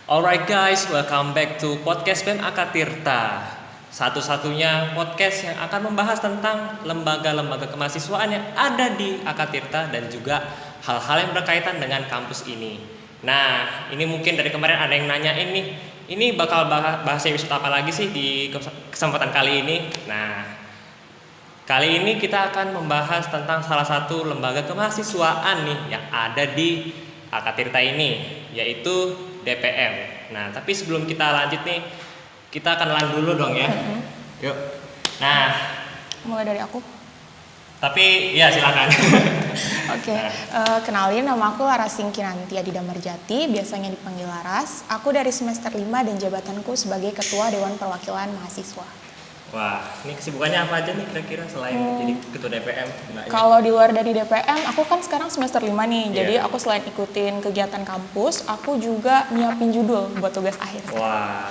Alright guys, welcome back to podcast BEM Akatirta. Satu-satunya podcast yang akan membahas tentang lembaga-lembaga kemahasiswaan yang ada di Akatirta dan juga hal-hal yang berkaitan dengan kampus ini. Nah, ini mungkin dari kemarin ada yang nanyain nih, ini bakal bahas episode apa lagi sih di kesempatan kali ini? Nah, kali ini kita akan membahas tentang salah satu lembaga kemahasiswaan nih yang ada di Akatirta ini, yaitu DPM. Nah, tapi sebelum kita lanjut nih, kita kenalan dulu dong ya. Yuk. Nah, Mulai dari aku. tapi ya silakan. Oke, kenalin, nama aku Laras Singkinanti Adida Marjati, biasanya dipanggil Laras. Aku dari semester 5 dan jabatanku sebagai Ketua Dewan Perwakilan Mahasiswa. Wah, ini kesibukannya apa aja nih kira-kira selain jadi ketua DPM? Kalau di luar dari DPM, aku kan sekarang semester 5 nih, Iya. jadi aku selain ikutin kegiatan kampus, aku juga nyiapin judul buat tugas akhir. Wah,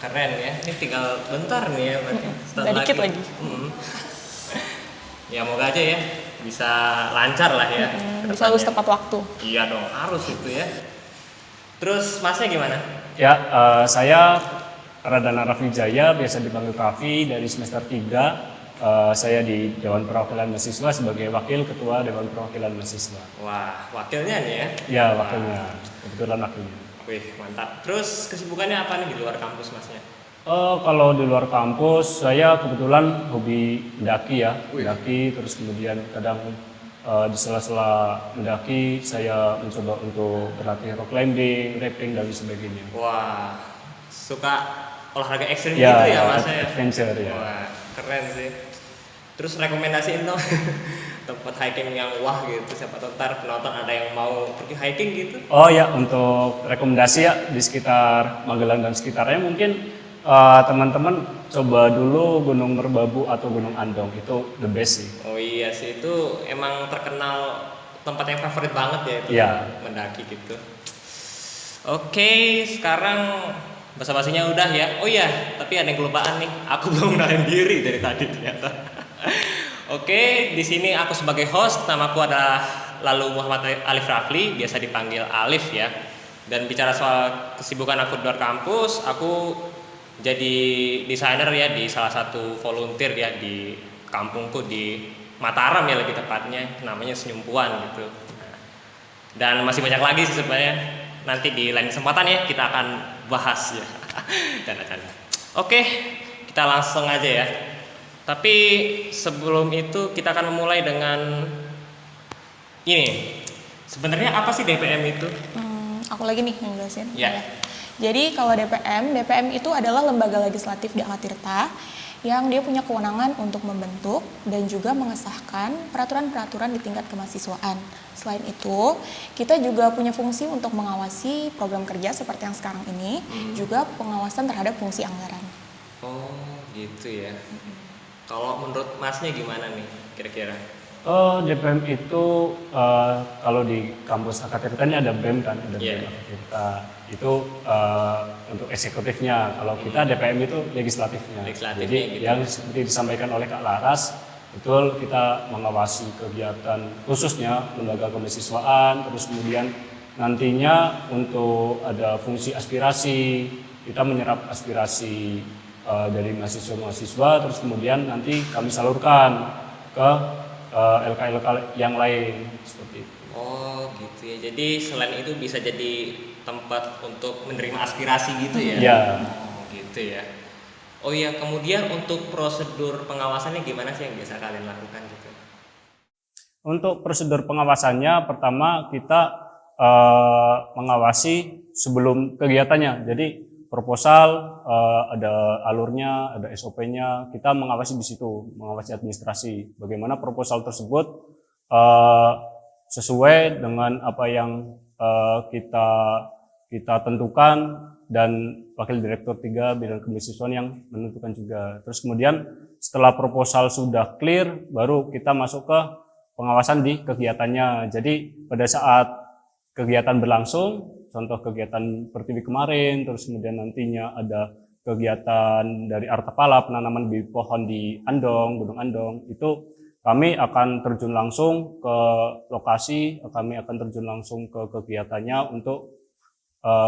keren ya. Ini tinggal bentar nih ya berarti. Udah dikit lagi. Ya moga aja ya bisa lancar lah ya. Bisa lulus tepat waktu. Iya dong, harus itu ya. Terus masnya gimana? Ya, saya Radana Raffi Jaya, biasa dipanggil Raffi, dari semester 3. Saya di Dewan Perwakilan Mahasiswa sebagai Wakil Ketua Dewan Perwakilan Mahasiswa. Wah, wakilnya nih ya. Ya, wakilnya, kebetulan wakilnya. Wih, mantap. Terus kesibukannya apa nih di luar kampus masnya? Kalau di luar kampus, saya kebetulan hobi mendaki ya, mendaki, terus kemudian kadang di sela-sela mendaki, saya mencoba untuk berlatih rock climbing, rapping, dan sebagainya. Wah, suka olahraga ekstrim Ya, gitu ya masnya ya? adventure ya. Wah, keren sih. Terus rekomendasiin dong tempat hiking yang wah gitu. Siapa tahu ntar penonton ada yang mau pergi hiking gitu. Oh ya, untuk rekomendasi ya di sekitar Magelang dan sekitarnya mungkin teman-teman coba dulu Gunung Merbabu atau Gunung Andong, itu the best sih. Oh iya sih, itu emang terkenal tempat yang favorit banget ya itu Iya. mendaki gitu. Oke, sekarang basa-basinya udah ya. Oh iya, tapi ada yang kelupaan nih. Aku belum kenalin diri dari tadi ternyata. Oke, di sini aku sebagai host, namaku adalah Lalu Muhammad Alif Rafli, biasa dipanggil Alif ya. Dan bicara soal kesibukan aku di luar kampus, aku jadi desainer ya di salah satu volunteer ya di kampungku di Mataram ya lebih tepatnya, namanya Senyumpuan gitu. Dan masih banyak lagi sih sebenarnya. Nanti di lain kesempatan ya kita akan bahas ya. Canda-canda. Oke, kita langsung aja ya. Tapi sebelum itu kita akan memulai dengan ini. Sebenarnya apa sih DPM itu? Aku lagi nih yang jelasin. Ya. Jadi kalau DPM itu adalah lembaga legislatif di Akatirta yang dia punya kewenangan untuk membentuk dan juga mengesahkan peraturan-peraturan di tingkat kemahasiswaan. Selain itu, kita juga punya fungsi untuk mengawasi program kerja seperti yang sekarang ini, juga pengawasan terhadap fungsi anggaran. Oh, gitu ya. Kalau menurut Masnya gimana nih kira-kira? DPM itu kalau di kampus Akatirta ini ada BEM kan, ada Iya. BEM Akatirta. Itu untuk eksekutifnya. Kalau kita DPM itu legislatifnya. Legislatifnya Jadi gitu. yang seperti disampaikan oleh Kak Laras, betul kita mengawasi kegiatan khususnya lembaga kemahasiswaan, terus kemudian nantinya untuk ada fungsi aspirasi, kita menyerap aspirasi dari mahasiswa-mahasiswa, terus kemudian nanti kami salurkan ke LK-LK yang lain seperti itu. Oh gitu ya. Jadi selain itu bisa jadi tempat untuk menerima aspirasi gitu ya? Iya. Oh gitu ya. Oh iya, kemudian untuk prosedur pengawasannya gimana sih yang biasa kalian lakukan gitu? Untuk prosedur pengawasannya, pertama kita mengawasi sebelum kegiatannya. Jadi proposal ada alurnya, ada SOP-nya, kita mengawasi di situ, mengawasi administrasi. Bagaimana proposal tersebut sesuai dengan apa yang kita tentukan, dan Wakil Direktur 3 Bidang Kemahasiswaan yang menentukan juga. Terus kemudian setelah proposal sudah clear, baru kita masuk ke pengawasan di kegiatannya. Jadi pada saat kegiatan berlangsung, contoh kegiatan pertiwi kemarin, terus kemudian nantinya ada kegiatan dari Artapala, penanaman bibit pohon di Andong, Gunung Andong, itu kami akan terjun langsung ke lokasi, kami akan terjun langsung ke kegiatannya untuk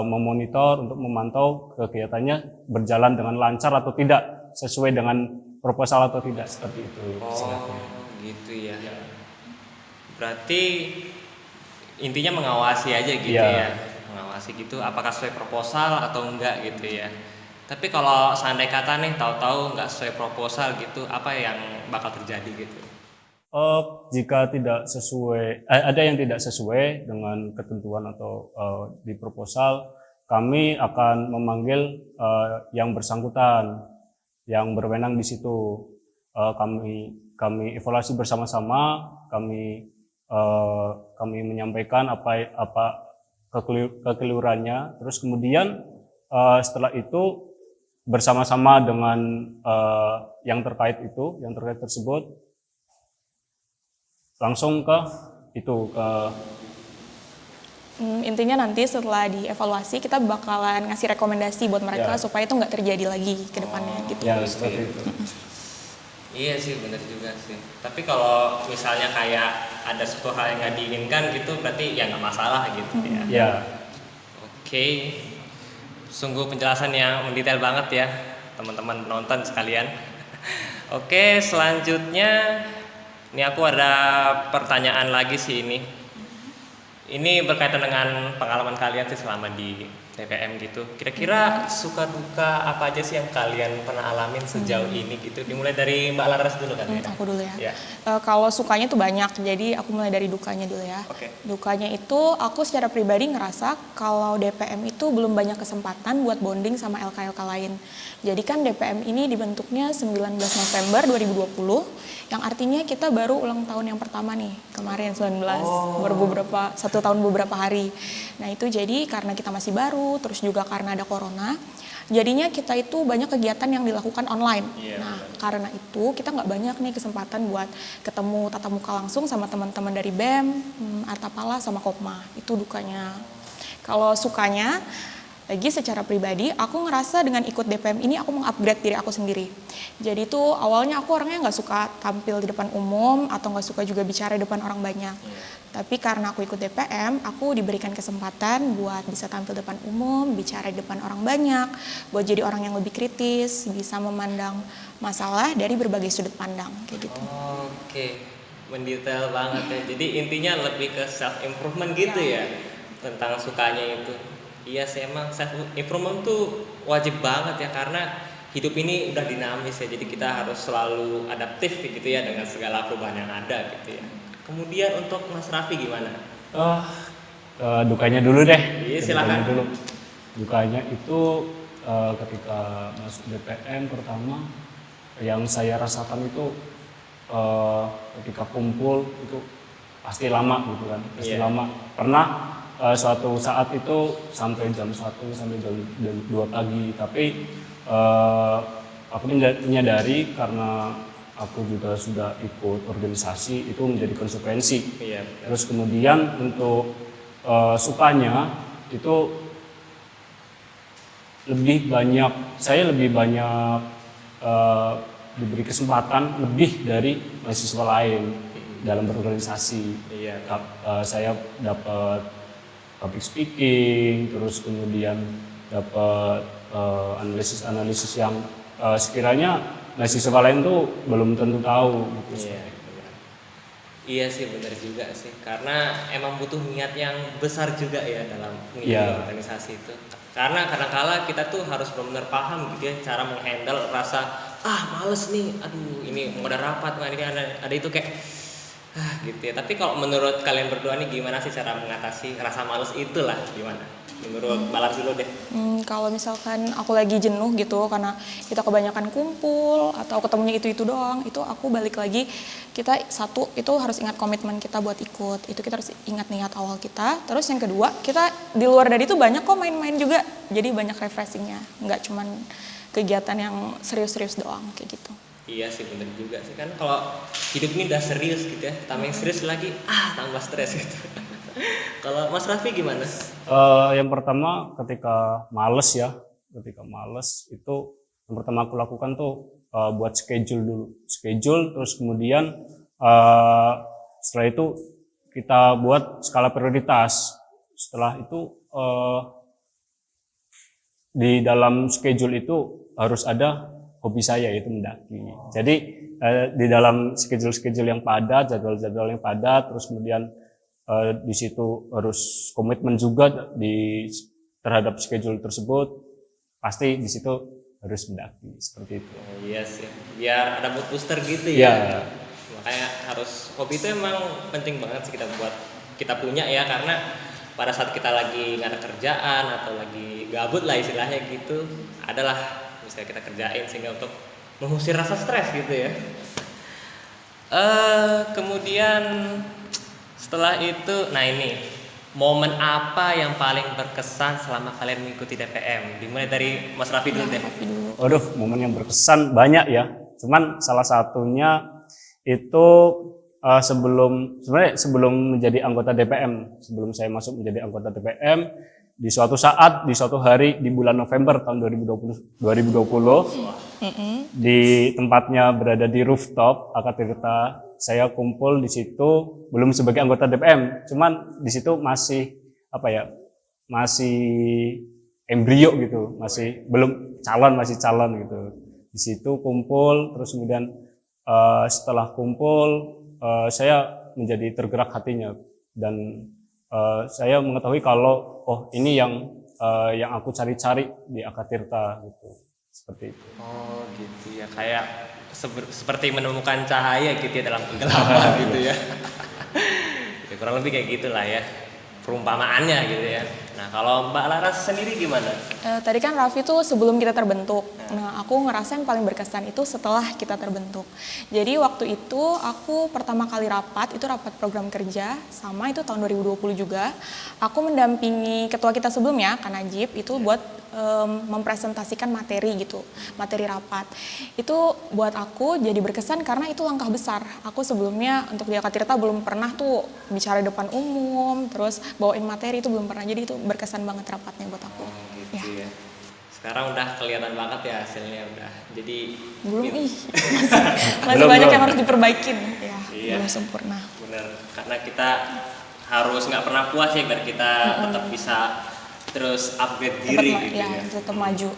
memonitor untuk memantau kegiatannya berjalan dengan lancar atau tidak, sesuai dengan proposal atau tidak, seperti itu. Oh, gitu ya. Berarti intinya mengawasi aja gitu Iya. ya. Mengawasi gitu apakah sesuai proposal atau enggak gitu ya. Tapi kalau seandainya kata nih tahu-tahu nggak sesuai proposal gitu, apa yang bakal terjadi gitu? Jika tidak sesuai, ada yang tidak sesuai dengan ketentuan atau di proposal, kami akan memanggil yang bersangkutan, yang berwenang di situ. Kami evaluasi bersama-sama, kami menyampaikan apa kekeliruannya, terus kemudian setelah itu bersama-sama dengan yang terkait tersebut langsung ke Intinya nanti setelah dievaluasi kita bakalan ngasih rekomendasi buat mereka Ya. supaya itu nggak terjadi lagi ke depannya gitu. ya seperti itu. Iya sih benar juga sih. Tapi kalau misalnya kayak ada suatu hal yang nggak diinginkan gitu, berarti ya nggak masalah gitu ya. Ya, Oke, sungguh penjelasan yang mendetail banget ya teman-teman penonton sekalian. Oke, selanjutnya ini aku ada pertanyaan lagi sih ini. Ini berkaitan dengan pengalaman kalian sih selama di TPM gitu. Kira-kira suka duka apa aja sih yang kalian pernah alamin sejauh ini gitu? Dimulai dari Mbak Laras dulu kan ya. Aku dulu ya. Ya. Kalau sukanya tuh banyak, jadi aku mulai dari dukanya dulu ya. Oke. Dukanya itu aku secara pribadi ngerasa kalau DPM itu belum banyak kesempatan buat bonding sama LK-LK lain. Jadi kan DPM ini dibentuknya 19 November 2020, yang artinya kita baru ulang tahun yang pertama nih, kemarin 19, baru satu tahun beberapa hari. Nah itu jadi karena kita masih baru, terus juga karena ada corona, jadinya kita itu banyak kegiatan yang dilakukan online. Nah karena itu kita nggak banyak nih kesempatan buat ketemu tatap muka langsung sama teman-teman dari BEM, Artapala sama Kopma. Itu dukanya. Kalau sukanya, lagi secara pribadi aku ngerasa dengan ikut DPM ini aku mengupgrade diri aku sendiri. Jadi tuh awalnya aku orangnya nggak suka tampil di depan umum atau nggak suka juga bicara di depan orang banyak. Tapi karena aku ikut DPM, aku diberikan kesempatan buat bisa tampil depan umum, bicara di depan orang banyak, buat jadi orang yang lebih kritis, bisa memandang masalah dari berbagai sudut pandang kayak gitu. Oke, mendetail banget ya. Jadi intinya lebih ke self improvement gitu ya tentang sukanya itu. Iya sih emang self improvement tuh wajib banget ya karena hidup ini udah dinamis ya. Jadi kita harus selalu adaptif gitu ya dengan segala perubahan yang ada gitu ya. Kemudian untuk Mas Raffi gimana? Dukanya dulu deh. Iya, silakan. Dukanya dulu. Dukanya itu ketika masuk DPM pertama, yang saya rasakan itu ketika kumpul itu pasti lama gitu kan, pasti Iya. lama. Pernah suatu saat itu sampai jam 1 sampai jam 2 pagi, tapi aku menyadari karena aku juga sudah ikut organisasi itu menjadi konsekuensi. Iya. Terus kemudian untuk sukanya itu saya lebih banyak diberi kesempatan lebih dari mahasiswa lain dalam berorganisasi. Iya. Saya dapat public speaking, terus kemudian dapat analisis-analisis yang sekiranya mahasiswa lain tuh belum tentu tahu gitu. Iya, benar. Iya sih benar juga sih karena emang butuh niat yang besar juga ya dalam mengikuti Iya. organisasi itu. Karena kadang-kala kita tuh harus benar-benar paham gitu ya cara menghandle rasa males nih, aduh ini mau ada rapat, ini ada itu kayak gitu ya. Tapi kalau menurut kalian berdua nih gimana sih cara mengatasi rasa males itulah gimana? Menurut Balar dulu deh. Kalau misalkan aku lagi jenuh gitu karena kita kebanyakan kumpul atau ketemunya itu doang, itu aku balik lagi, kita satu itu harus ingat komitmen kita buat ikut, itu kita harus ingat niat awal kita. Terus yang kedua, kita di luar dari itu banyak kok main-main juga, jadi banyak refreshingnya, nggak cuman kegiatan yang serius-serius doang kayak gitu. Iya sih bener juga sih kan kalau hidup ini udah serius gitu ya, tambah yang serius lagi tambah stres gitu. Kalau Mas Raffi gimana? Yang pertama ketika males itu yang pertama aku lakukan tuh buat schedule terus kemudian setelah itu kita buat skala prioritas. Setelah itu di dalam schedule itu harus ada hobi saya yaitu mendaki. Jadi di dalam schedule yang padat, jadwal-jadwal yang padat, terus kemudian di situ harus komitmen juga terhadap schedule tersebut, pasti di situ harus mendaki seperti itu. Oh, iya sih, biar ada mood booster gitu ya. Makanya harus hobi itu emang penting banget sih kita punya ya, karena pada saat kita lagi nggak ada kerjaan atau lagi gabut lah istilahnya gitu, adalah misalnya kita kerjain sehingga untuk mengusir rasa stres gitu ya. Kemudian setelah itu, nah ini momen apa yang paling berkesan selama kalian mengikuti DPM? Dimulai dari Mas Raffi dulu deh. Waduh, momen yang berkesan banyak ya. Cuman salah satunya itu sebelum menjadi anggota DPM, sebelum saya masuk menjadi anggota DPM, di suatu saat, di suatu hari di bulan November tahun 2020 di tempatnya berada di rooftop Akatirta, saya kumpul di situ belum sebagai anggota DPM, cuman di situ masih masih embrio gitu, masih belum masih calon gitu. Di situ kumpul, terus kemudian setelah kumpul saya menjadi tergerak hatinya dan saya mengetahui kalau ini yang aku cari-cari di Akatirta gitu, seperti itu. Oh gitu ya, kayak seperti menemukan cahaya gitu ya dalam kegelapan gitu ya. Ya kurang lebih kayak gitulah ya perumpamaannya gitu ya. Nah kalau Mbak Laras sendiri gimana? Tadi kan Raffi tuh sebelum kita terbentuk. Nah aku ngerasa yang paling berkesan itu setelah kita terbentuk. Jadi waktu itu aku pertama kali rapat, itu rapat program kerja, sama itu tahun 2020 juga. Aku mendampingi ketua kita sebelumnya, Kak Najib, itu buat mempresentasikan materi gitu, materi rapat. Itu buat aku jadi berkesan karena itu langkah besar. Aku sebelumnya untuk di Akatirta belum pernah tuh bicara depan umum, terus bawain materi itu belum pernah. Jadi itu berkesan banget rapatnya buat aku. Oh gitu ya. Sekarang udah kelihatan banget ya hasilnya udah. Jadi belum masih banyak yang harus diperbaikin ya. Iya, belum sempurna. Bener, karena kita harus nggak pernah puas ya biar kita tetap bisa terus upgrade diri gitu ya. Tetap maju.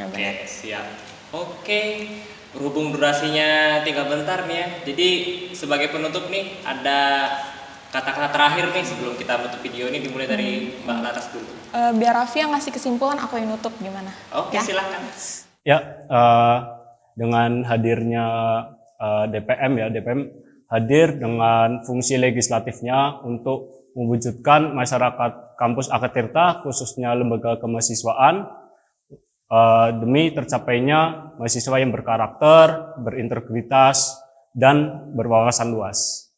Oke, siap. Oke, berhubung durasinya tinggal bentar nih ya. Jadi sebagai penutup nih ada kata-kata terakhir nih sebelum kita nutup video ini, dimulai dari Mbak Laras dulu. Biar Raffi yang ngasih kesimpulan, aku yang nutup, gimana? Oke, ya? Silakan. Ya, dengan hadirnya DPM hadir dengan fungsi legislatifnya untuk mewujudkan masyarakat kampus Akatirta, khususnya lembaga kemahasiswaan, demi tercapainya mahasiswa yang berkarakter, berintegritas, dan berwawasan luas.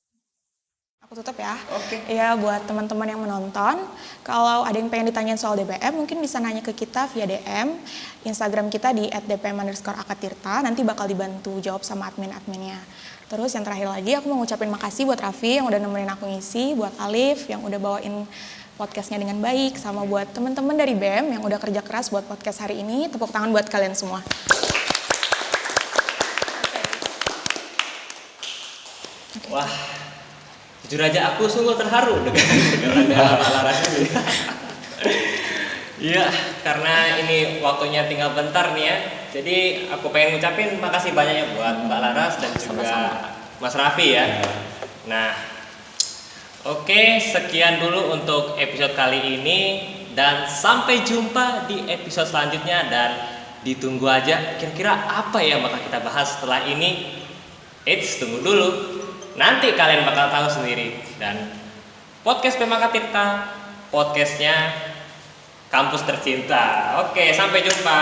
Aku tutup ya. Oke. Ya, buat teman-teman yang menonton, kalau ada yang pengen ditanyain soal DPM, mungkin bisa nanya ke kita via DM, Instagram kita di @dpm_akatirta, nanti bakal dibantu jawab sama admin-adminnya. Terus yang terakhir lagi, aku mau ngucapin makasih buat Raffi yang udah nemenin aku ngisi, buat Alif yang udah bawain podcastnya dengan baik, sama buat teman-teman dari BEM yang udah kerja keras buat podcast hari ini. Tepuk tangan buat kalian semua. Wah, jujur aja aku sungguh terharu dengan Mbak Laras ini. Iya, karena ini waktunya tinggal bentar nih ya. Jadi aku pengen ngucapin makasih banyak ya buat Mbak Laras dan juga Mas Raffi ya. Nah, oke, sekian dulu untuk episode kali ini dan sampai jumpa di episode selanjutnya, dan ditunggu aja kira-kira apa ya bakal kita bahas setelah ini. Eits, tunggu dulu. Nanti kalian bakal tahu sendiri. Dan podcast BEM Akatirta, podcastnya kampus tercinta. Oke, sampai jumpa.